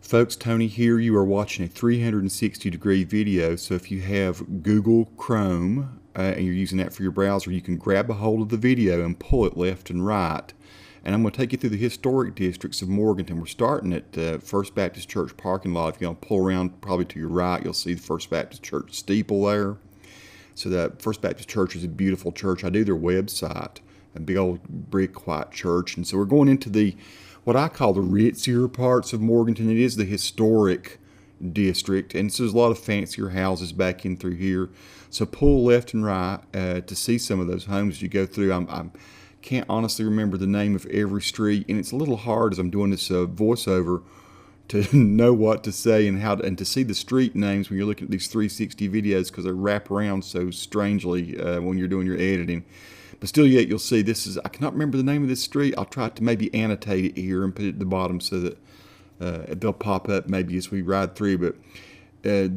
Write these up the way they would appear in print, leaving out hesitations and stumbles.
Folks, Tony here. You are watching a 360-degree video. So if you have Google Chrome and you're using that for your browser, you can grab a hold of the video and pull it left and right. And I'm going to take you through the historic districts of Morganton. We're starting at First Baptist Church parking lot. If you want to pull around probably to your right, you'll see the First Baptist Church steeple there. So that First Baptist Church is a beautiful church. I do their website, a big old brick white church. And so we're going into what I call the ritzier parts of Morganton. It is the historic district, and so there's a lot of fancier houses back in through here. So pull left and right to see some of those homes as you go through. I can't honestly remember the name of every street, and it's a little hard as I'm doing this voiceover to know what to say and to see the street names when you're looking at these 360 videos, because they wrap around so strangely when you're doing your editing. But still yet you'll see this is, I cannot remember the name of this street. I'll try to maybe annotate it here and put it at the bottom so that they'll pop up maybe as we ride through. But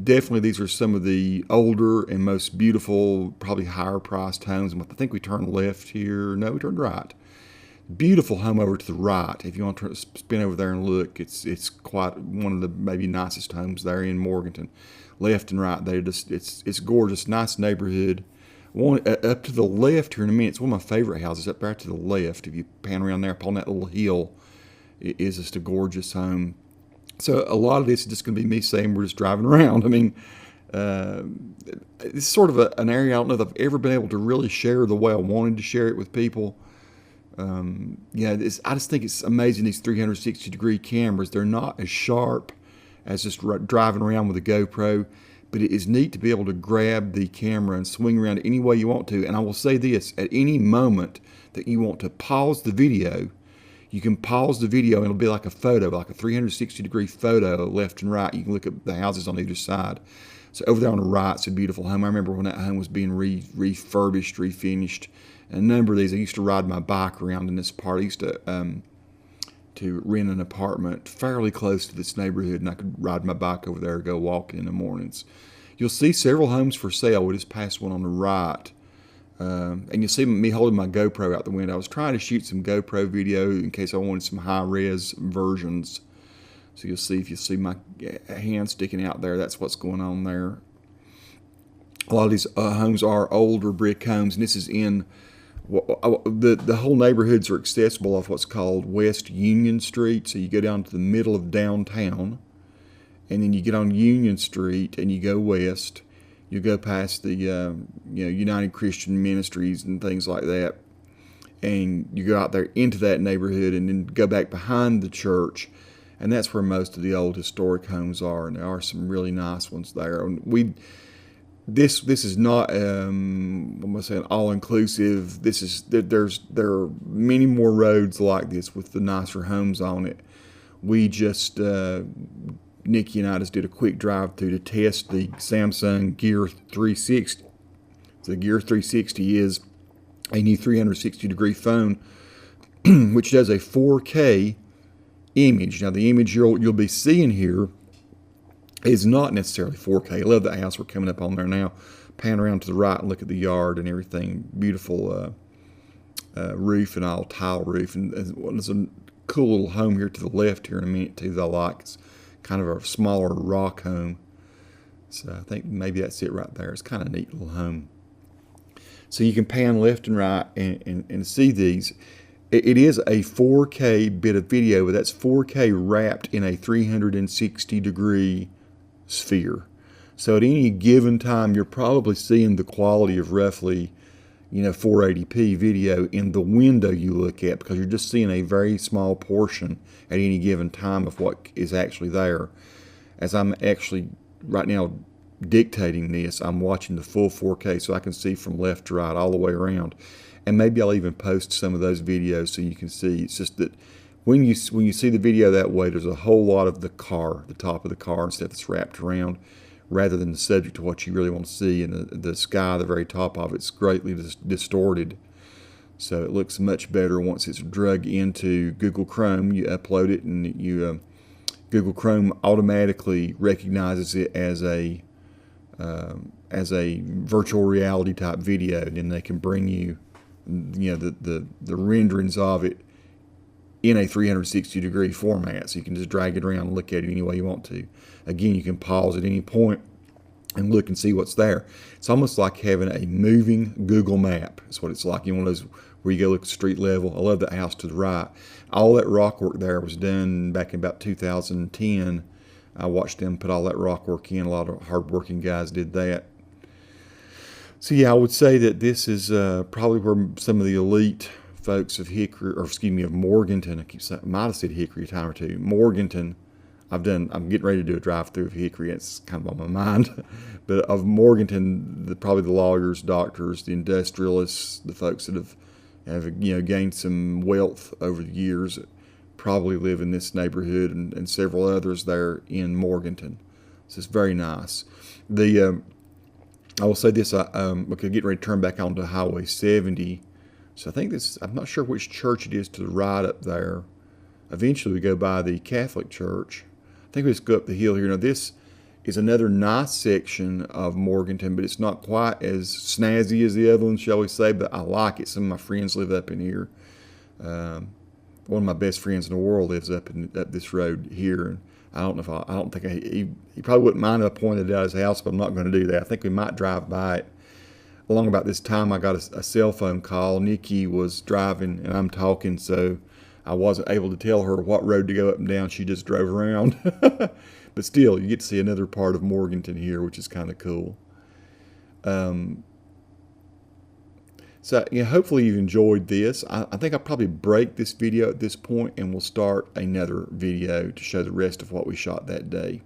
definitely these are some of the older and most beautiful, probably higher priced homes. And I think we turned left here. No, we turned right. Beautiful home over to the right. If you want to spin over there and look, it's quite one of the maybe nicest homes there in Morganton. Left and right, it's gorgeous, nice neighborhood. Up to the left here in a minute, it's one of my favorite houses up there to the left. If you pan around there up on that little hill, it is just a gorgeous home. So a lot of this is just going to be me saying we're just driving around. I mean, it's sort of an area I don't know if I've ever been able to really share the way I wanted to share it with people. I just think it's amazing, these 360-degree cameras. They're not as sharp as just driving around with a GoPro. But it is neat to be able to grab the camera and swing around any way you want to. And I will say this, at any moment that you want to pause the video, you can pause the video and it'll be like a photo, like a 360-degree photo left and right. You can look at the houses on either side. So over there on the right, it's a beautiful home. I remember when that home was being refurbished, refinished. And a number of these, I used to ride my bike around in this part. I used to rent an apartment fairly close to this neighborhood, and I could ride my bike over there and go walking in the mornings. You'll see several homes for sale. We just passed one on the right. And you'll see me holding my GoPro out the window. I was trying to shoot some GoPro video in case I wanted some high-res versions. So you'll see, if you see my hand sticking out there, that's what's going on there. A lot of these homes are older brick homes, and this is in the whole neighborhoods are accessible off what's called West Union Street. So you go down to the middle of downtown, and then you get on Union Street and you go west. You go past the United Christian Ministries and things like that, and you go out there into that neighborhood and then go back behind the church, and that's where most of the old historic homes are. And there are some really nice ones there. And This is not I'm gonna say an all-inclusive. There are many more roads like this with the nicer homes on it. We just Nikki and I just did a quick drive through to test the Samsung Gear 360. The Gear 360 is a new 360-degree phone which does a 4K image. Now the image you'll be seeing here is not necessarily 4K. I love that house. We're coming up on there now. Pan around to the right and look at the yard and everything. Beautiful roof and all, tile roof. And there's a cool little home here to the left here in a minute too that I like. It's kind of a smaller rock home. So I think maybe that's it right there. It's kind of a neat little home. So you can pan left and right and see these. It is a 4K bit of video, but that's 4K wrapped in a 360-degree sphere. So at any given time, you're probably seeing the quality of roughly, 480p video in the window you look at, because you're just seeing a very small portion at any given time of what is actually there. As I'm actually right now dictating this, I'm watching the full 4K, so I can see from left to right all the way around. And maybe I'll even post some of those videos so you can see. It's just that when you see the video that way, there's a whole lot of the top of the car and stuff that's wrapped around, rather than the subject of what you really want to see. And the sky, the very top of it's greatly distorted. So it looks much better once it's drug into Google Chrome. You upload it, and Google Chrome automatically recognizes it as a virtual reality type video, and then they can bring you the renderings of it in a 360-degree format, so you can just drag it around and look at it any way you want to. Again, you can pause at any point and look and see what's there. It's almost like having a moving Google map. That's what it's like. You know, one of those where you go look at street level. I love that house to the right. All that rock work there was done back in about 2010. I watched them put all that rock work in. A lot of hard-working guys did that. So yeah, I would say that this is probably where some of the elite folks of Hickory, or excuse me, of Morganton, I keep saying, might have said Hickory a time or two. Morganton, I'm getting ready to do a drive-through of Hickory. It's kind of on my mind. But of Morganton, probably the lawyers, doctors, the industrialists, the folks that have gained some wealth over the years, probably live in this neighborhood, and several others there in Morganton. So it's very nice. I will say this, we're getting ready to turn back onto Highway 70. So I think this, I'm not sure which church it is to the right up there. Eventually we go by the Catholic church. I think we just go up the hill here. Now this is another nice section of Morganton, but it's not quite as snazzy as the other one, shall we say, but I like it. Some of my friends live up in here. One of my best friends in the world lives up this road here, and I don't think he probably wouldn't mind if I pointed out his house, but I'm not going to do that. I think we might drive by it. Along about this time, I got a cell phone call. Nikki was driving, and I'm talking, so I wasn't able to tell her what road to go up and down. She just drove around. But still, you get to see another part of Morganton here, which is kind of cool. So hopefully you've enjoyed this. I think I'll probably break this video at this point, and we'll start another video to show the rest of what we shot that day.